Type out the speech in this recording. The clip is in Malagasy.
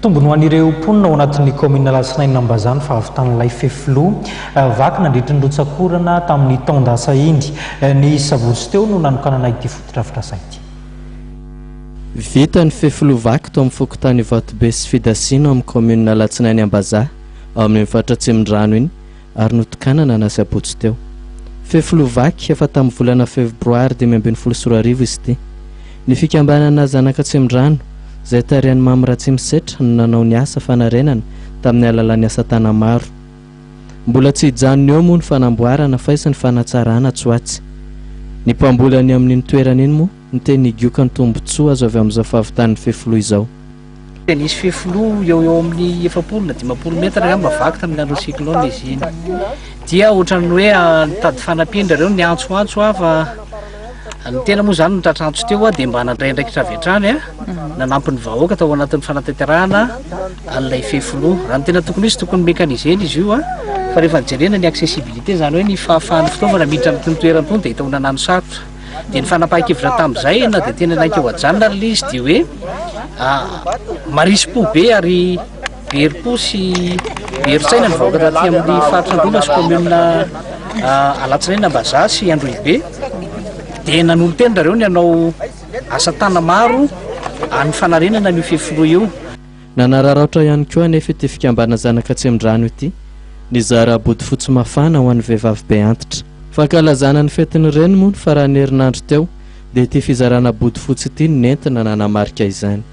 tombony ho an'ireo mponina ao anatin'ny commune Lasinaina Ambazany fa avy tan'ilay fefiloha vaky nandritra ny rotsakorana tamin'ny taondasa iny ny savotsy teo no nanokanana ity fotodrafitra ity. Vita ny fefiloha vaky tao amin'ny fokotany Vatobe sy Fidasino amin'ny commune Lasinaina Ambazaha ao amin'ny faritra Atsimondrano iny ary notokanana nasy apotsy teo. Fefiloha vaky efa tamin'ny volana febroary 2024 izy ity. Ny fikambanana zanaka Atsimondrano izay tarihan'ny Mamy Ratsimisetra no nanao ny asa fanarenana tamin'ny alalan'ny asa tana maro. Mbola tsy hijanona eo moa ny fanamboarana fa isy ny fanatsarana Tsoatsy. Ny mpambolany amin'ny toerana iny moa ny teny igioka ny tombotsoa azo avy amin'izao fahavitan'ny fefiloha izao. Nisy fefiloha eo amin'ny 7 na 10 metatra gamba vaky tamin'ny andro cyclone izy iny. Dia ohatran'ny hoe nitady fanampindra reo ny antsoantso fa ny tena moa zany nitratrantso teo dia mba nandray ndraikitra avy hatrany nanampy ny vahoaka tao anatin'ny fanatanterahana an'ilay fefiloha. Raha ny tena tokony izy tokony mécanisé izy io fa rehefa nijerena ny accessibilité zany hoe ny fahafahan'ny fitaovana miditra amin'ny toerana tony dia hita honanano sarotra. Dia ny fanapahan-kevitra tamin'izay na dia tena naikeo ajanona ilay izy dia hoe marisy po be ary bery-po sy bery-tsaina ny vahoaka taty amin'ny faritra Andolo sy commune Alatsinaina Ambazaha sy Androhibe. Dia nanolo-tendra reo ny hanao asa tana maro amin'ny fanarenana ny fefiloha io. Nanararaotra ihany koa anefa ity fikambana zanaka Atsimondrano ity ny zara body fotsy mafana ho an'ny vehivavy be antitra. Fankalazana ny fetiny reny moa ny faran'ny herinandro teo dia ity fizarana body fotsy ity nentina nanamarika izany.